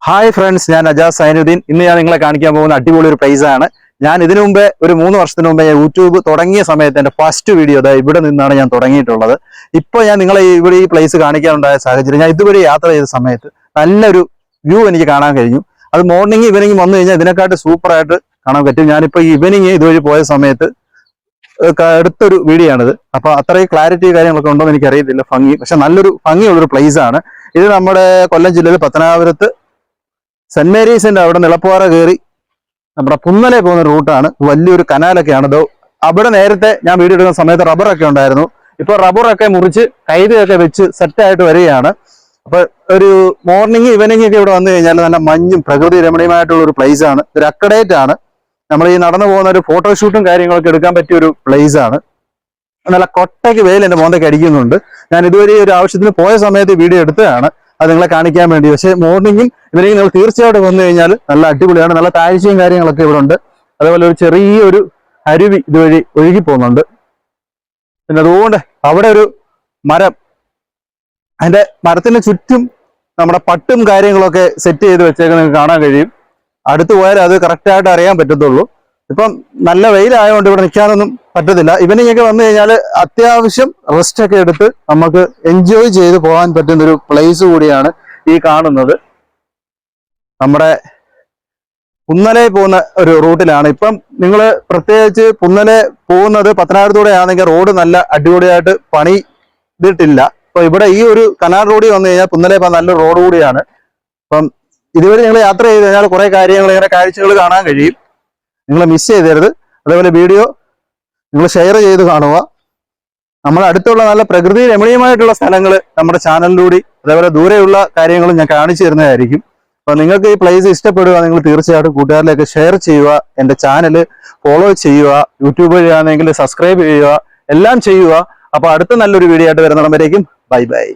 Hi friends, ഞാൻ അജാസ് സൈനുദ്ദീൻ. ഇന്ന് ഞാൻ നിങ്ങളെ കാണിക്കാൻ പോകുന്ന അടിപൊളി ഒരു പ്ലേസ് ആണ്. ഞാൻ ഇതിനു മുമ്പേ ഒരു 3 വർഷത്തിന് മുമ്പേ യൂട്യൂബ് തുടങ്ങിയ സമയത്ത് എൻ്റെ ഫസ്റ്റ് വീഡിയോ ഇവിടെ നിന്നാണ് ഞാൻ തുടങ്ങിയിട്ടുള്ളത്. ഇപ്പോൾ ഞാൻ നിങ്ങളെ ഇവിടെ ഈ പ്ലേസ് കാണിക്കാനുണ്ടായ സാഹചര്യം, ഞാൻ ഇതുവരെ യാത്ര ചെയ്ത സമയത്ത് നല്ലൊരു വ്യൂ എനിക്ക് കാണാൻ കഴിഞ്ഞു. അത് മോർണിംഗ് ഈവനിങ് വന്നു കഴിഞ്ഞാൽ ഇതിനെക്കാട്ട് സൂപ്പറായിട്ട് കാണാൻ പറ്റും. ഞാനിപ്പോൾ ഈ ഈവനിങ് ഇതുവഴി പോയ സമയത്ത് എടുത്തൊരു വീഡിയോ ആണിത്. അപ്പൊ അത്രയും ക്ലാരിറ്റി കാര്യങ്ങളൊക്കെ ഉണ്ടോ എന്ന് എനിക്കറിയത്തില്ല. പക്ഷെ നല്ലൊരു ഭംഗിയുള്ളൊരു പ്ലേസ് ആണ് ഇത്. നമ്മുടെ കൊല്ലം ജില്ലയിൽ പത്തനാപുരത്ത് സെന്റ് മേരീസിന്റെ അവിടെ നിളപ്പാറ കയറി നമ്മുടെ പുന്നലെ പോകുന്ന റൂട്ടാണ്. വലിയൊരു കനാലൊക്കെയാണ്. അവിടെ നേരത്തെ ഞാൻ വീഡിയോ എടുക്കുന്ന സമയത്ത് റബ്ബറൊക്കെ ഉണ്ടായിരുന്നു. ഇപ്പൊ റബ്ബറൊക്കെ മുറിച്ച് കൈതയൊക്കെ വെച്ച് സെറ്റായിട്ട് വരികയാണ്. അപ്പൊ ഒരു മോർണിംഗ് ഈവനിങ് ഒക്കെ ഇവിടെ വന്നു കഴിഞ്ഞാൽ നല്ല മഞ്ഞും പ്രകൃതി രമണീയമായിട്ടുള്ള ഒരു പ്ലേസ് ആണ്. ഒരു അക്കഡേറ്റ് ആണ്. നമ്മൾ ഈ നടന്നു പോകുന്ന ഒരു ഫോട്ടോഷൂട്ടും കാര്യങ്ങളൊക്കെ എടുക്കാൻ പറ്റിയ ഒരു പ്ലേസ് ആണ്. നല്ല കൊട്ടയ്ക്ക് വെയിൽ എൻ്റെ മോന്തയ്ക്ക് അടിക്കുന്നുണ്ട്. ഞാൻ ഇതുവരെ ഒരു ആവശ്യത്തിന് പോയ സമയത്ത് വീഡിയോ എടുത്തതാണ്, അത് നിങ്ങളെ കാണിക്കാൻ വേണ്ടി. പക്ഷേ മോർണിംഗും ഇവരെയും നിങ്ങൾ തീർച്ചയായിട്ടും വന്നു കഴിഞ്ഞാൽ നല്ല അടിപൊളിയാണ്. നല്ല താഴ്ചയും കാര്യങ്ങളൊക്കെ ഇവിടെ ഉണ്ട്. അതേപോലെ ഒരു ചെറിയൊരു അരുവി ഇതുവഴി ഒഴുകി പോകുന്നുണ്ട്. പിന്നെ അതുകൊണ്ട് അവിടെ ഒരു മരം, അതിന്റെ മരത്തിന് ചുറ്റും നമ്മുടെ പട്ടും കാര്യങ്ങളൊക്കെ സെറ്റ് ചെയ്ത് വെച്ചേക്ക് നിങ്ങൾക്ക് കാണാൻ കഴിയും. അടുത്ത് പോയാൽ അത് കറക്റ്റായിട്ട് അറിയാൻ പറ്റത്തുള്ളൂ. ഇപ്പം നല്ല വെയിലായതുകൊണ്ട് ഇവിടെ നിൽക്കാനൊന്നും പറ്റത്തില്ല. ഇവനിങ്ങൊക്കെ വന്നു കഴിഞ്ഞാൽ അത്യാവശ്യം റെസ്റ്റ് ഒക്കെ എടുത്ത് നമുക്ക് എൻജോയ് ചെയ്ത് പോകാൻ പറ്റുന്ന ഒരു പ്ലേസ് കൂടിയാണ് ഈ കാണുന്നത്. നമ്മുടെ പുന്നലെ പോകുന്ന ഒരു റൂട്ടിലാണ്. ഇപ്പം നിങ്ങൾ പ്രത്യേകിച്ച് പുന്നലെ പോകുന്നത് പത്തനാപുരത്തൂടെ ആണെങ്കിൽ റോഡ് നല്ല അടിപൊളിയായിട്ട് പണി ഇതിട്ടില്ല. അപ്പൊ ഇവിടെ ഈ ഒരു കനാൽ റോഡിൽ വന്നു കഴിഞ്ഞാൽ പുന്നലെ ഇപ്പം നല്ലൊരു റോഡ് കൂടിയാണ്. അപ്പം ഇതുവരെ നിങ്ങൾ യാത്ര ചെയ്ത് കഴിഞ്ഞാൽ കുറെ കാര്യങ്ങൾ, ഇങ്ങനെ കാഴ്ചകൾ കാണാൻ കഴിയും. നിങ്ങൾ മിസ് ചെയ്തരുത്. അതേപോലെ വീഡിയോ നിങ്ങൾ ഷെയർ ചെയ്ത് കാണുക. നമ്മുടെ അടുത്തുള്ള നല്ല പ്രകൃതി രമണീയമായിട്ടുള്ള സ്ഥലങ്ങൾ നമ്മുടെ ചാനലിലൂടെ, അതേപോലെ ദൂരെയുള്ള കാര്യങ്ങളും ഞാൻ കാണിച്ചു തരുന്നതായിരിക്കും. അപ്പൊ നിങ്ങൾക്ക് ഈ പ്ലേസ് ഇഷ്ടപ്പെടുക, നിങ്ങൾ തീർച്ചയായിട്ടും കൂട്ടുകാരിലേക്ക് ഷെയർ ചെയ്യുക. എൻ്റെ ചാനൽ ഫോളോ ചെയ്യുക. യൂട്യൂബ് വഴിയാണെങ്കിൽ സബ്സ്ക്രൈബ് ചെയ്യുക. എല്ലാം ചെയ്യുക. അപ്പൊ അടുത്ത നല്ലൊരു വീഡിയോ ആയിട്ട് വരുന്നിടം വരേക്കും ബൈ ബൈ.